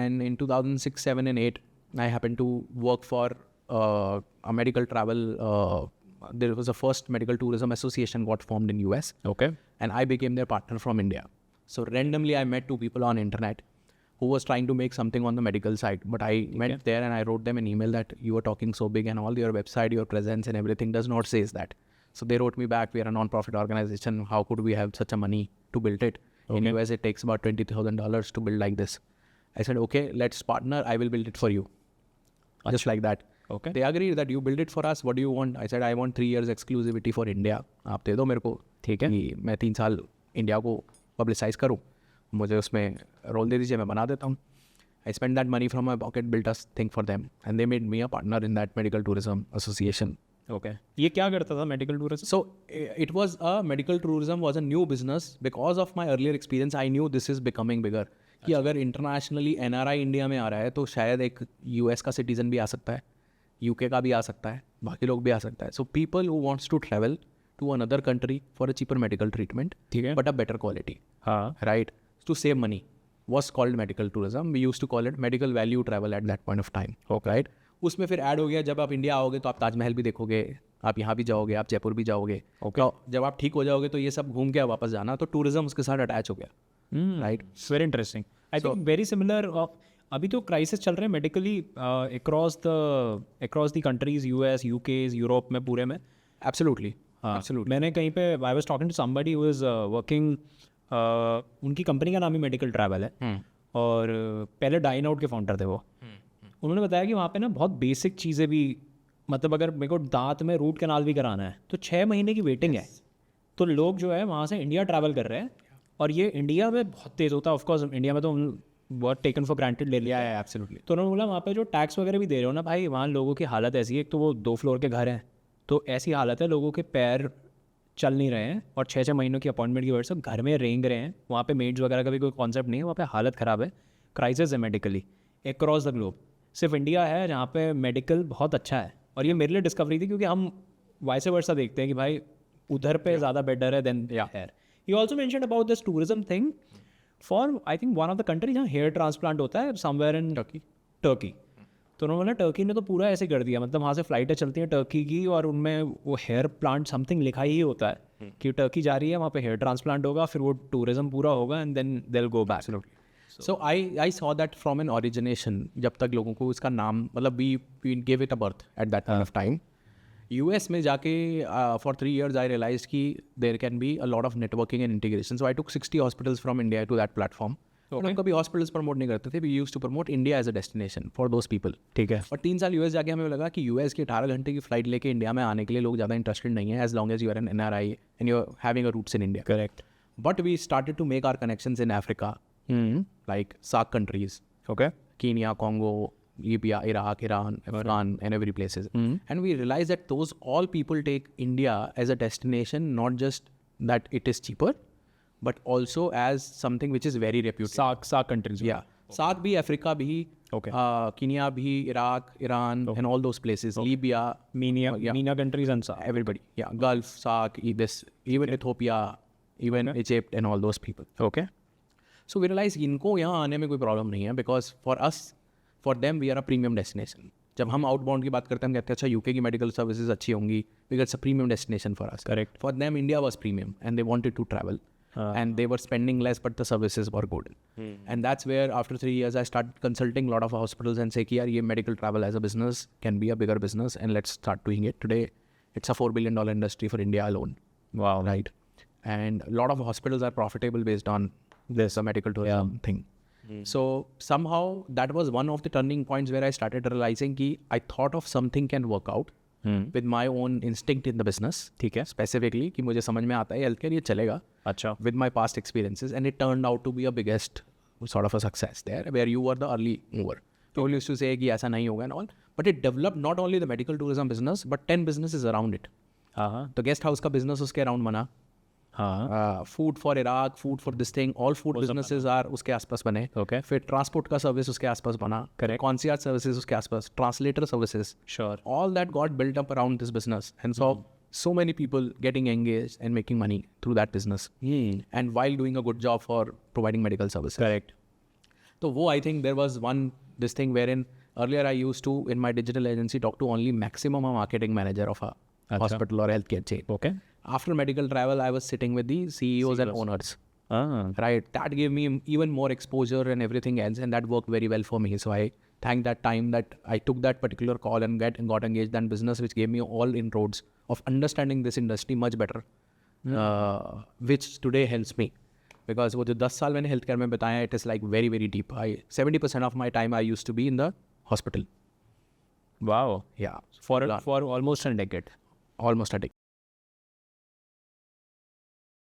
And in 2006, 7 and 8, I happened to work for a medical travel. There was a first medical tourism association got formed in US. Okay. And I became their partner from India. So randomly, I met two people on internet who was trying to make something on the medical side. But I went there and I wrote them an email that you are talking so big and all your website, your presence and everything does not says that. So they wrote me back, we are a non-profit organization. How could we have such a money to build it? In US, it takes about $20,000 to build like this. I said, okay, let's partner. I will build it for you. Just like that. Okay. They agreed that you build it for us. What do you want? I said, I want 3 years exclusivity for India. आप दे दो मेरे को. ठीक है. कि मैं 3 साल India को पब्लिसाइज करूँ, मुझे उसमें रोल दे दीजिए, मैं बना देता हूँ. I spent that money from my pocket, built a thing for them, and they made me a partner in that medical tourism association. Okay. ये क्या करता था medical tourism? So it was medical tourism was a new business because of my earlier experience. I knew this is becoming bigger. कि अगर internationally NRI India में आ रहा है तो शायद एक US का सिटीजन भी आ सकता है, UK का भी आ सकता है, बाकी लोग भी आ सकता है. So people who wants to travel to another country for a cheaper medical treatment, ठीक है. but a better quality, हाँ. right? To save money was called medical tourism. We used to call it medical value travel at that point of time. Okay. Right? उसमें फिर add हो गया, जब आप India आओगे तो आप ताजमहल भी देखोगे, आप यहाँ भी जाओगे, आप जयपुर भी जाओगे. Okay. तो जब आप ठीक हो जाओगे तो ये सब घूम के वापस जाना, तो टूरिज्म उसके साथ अटैच हो गया. Right. Very interesting. I think very similar. अभी तो क्राइसिस चल रहे हैं medically across the countries, US, UK, Europe में पूरे में. एब्सोल्युटली. हाँ. मैंने कहीं पे I was talking to somebody who is working, उनकी कंपनी का नाम ही मेडिकल ट्रैवल है. और पहले डाइन आउट के फाउंडर थे वो. उन्होंने बताया कि वहाँ पे ना बहुत बेसिक चीज़ें भी, मतलब अगर मेरे को दांत में रूट कैनाल भी कराना है तो 6 महीने की वेटिंग है. तो लोग जो है वहाँ से इंडिया ट्रैवल कर रहे हैं, और ये इंडिया में बहुत तेज़ होता है. ऑफकोर्स इंडिया में तो बहुत टेकन फॉर ग्रांटेड ले लिया है. एब्सोल्युटली. तो उन्होंने बोला वहाँ पे जो टैक्स वगैरह भी दे रहे हो ना भाई, वहाँ लोगों की हालत ऐसी है, एक तो वो 2 फ्लोर के घर हैं, तो ऐसी हालत है लोगों के पैर चल नहीं रहे हैं, और 6-6 महीनों की अपॉइंटमेंट की वजह से घर में रेंग रहे हैं. वहाँ पे मेड्स वगैरह का भी कोई कॉन्सेप्ट नहीं है, वहाँ पे हालत ख़राब है. क्राइसिस है मेडिकली अक्रॉस द ग्लोब. सिर्फ इंडिया है जहाँ पे मेडिकल बहुत अच्छा है. और ये मेरे लिए डिस्कवरी थी, क्योंकि हम वाइस वर्सा देखते हैं कि भाई उधर पे ज़्यादा बेटर है then here. You also mentioned about this tourism thing for I think one of the country जहाँ हेयर ट्रांसप्लांट होता है, समवेयर इन टर्की. तो उन्होंने बोला टर्की ने तो पूरा ऐसे कर दिया, मतलब वहाँ से फ्लाइटें चलती हैं टर्की की, और उनमें वो हेयर प्लांट समथिंग लिखा ही होता है कि टर्की जा रही है, वहाँ पे हेयर ट्रांसप्लांट होगा, फिर वो टूरिज्म पूरा होगा, and then they will go back. So I saw that from an origination. जब तक लोगों को इसका नाम, मतलब we gave it a birth at that point of time. US में जाके for 3 years I realized कि there can be a lot of networking and integration. So I took 60 hospitals from India to that platform. Okay. हम कभी hospitals promote नहीं करते थे. We used to promote India as a destination for those people. ठीक है. और 3 साल US जाके हमें लगा कि US की 18 घंटे की फ्लाइट लेके इंडिया में आने के लिए लोग ज़्यादा इंटरेस्टेड नहीं है, as long as you are an NRI and you're having a roots in India. Correct. But we started to make our connections in Africa. Like SAARC countries, Okay. Kenya, Congo, Libya, Iraq, Iran, Afghan, and every places. And we realized that those all people take India as a destination, not just that it is cheaper, but also as something which is very reputed. SAARC countries. Yeah. SAARC bhi, Africa bhi, Okay. Kenya bhi, Iraq, Iran, and all those places. Libya, MENA countries and SAARC. everybody. Yeah. Gulf, SAARC, even Ethiopia, even Egypt, and all those people. Okay. So we realize इनको यहाँ आने में कोई problem नहीं है, because for us, for them we are a premium destination. जब हम outbound की बात करते हैं हम कहते हैं अच्छा यूके की मेडिकल सर्विसेज अच्छी होंगी, because it's a premium destination for us. Correct. For them India was premium and they wanted to travel and they were spending less but the services were good. And that's where after 3 years I started consulting a lot of hospitals and say कि यार ये medical travel as a business can be a bigger business and let's start doing it. Today it's a $4 billion industry for India alone. Wow. Right. And a lot of hospitals are profitable based on this medical tourism thing. So somehow that was one of the turning points where I started realizing कि I thought of something can work out with my own instinct in the business. ठीक है. Specifically कि मुझे समझ में आता है healthcare ये चलेगा. अच्छा. With my past experiences, and it turned out to be a biggest sort of a success there, where you were the early mover. People used to say कि ऐसा नहीं होगा and all, but it developed not only the medical tourism business but 10 businesses around it. हाँ. तो guest house का business उसके around बना. हाँ. Food for Iraq, food for this thing, all food businesses are उसके आसपास बने. Okay. फिर ट्रांसपोर्ट का सर्विस उसके आसपास बना. Correct. कॉन्सियर्ज सर्विसेज उसके आसपास, translator services. Sure. All that got built up around this business, and so many people getting engaged and making money through that business, and while doing a good job for providing medical services. Correct. तो वो I think there was one this thing wherein earlier I used to in my digital agency talk to only maximum a marketing manager of a hospital or healthcare chain. Okay. After medical travel, I was sitting with the CEOs and owners. Right, that gave me even more exposure and everything else, and that worked very well for me. So I thank that time that I took that particular call and got engaged in business, which gave me all inroads of understanding this industry much better, which today helps me. Because वो जो 10 साल मैंने healthcare में बताया, it is like very very deep. 70% of my time I used to be in the hospital. Wow. Yeah, For almost a decade. almost a decade.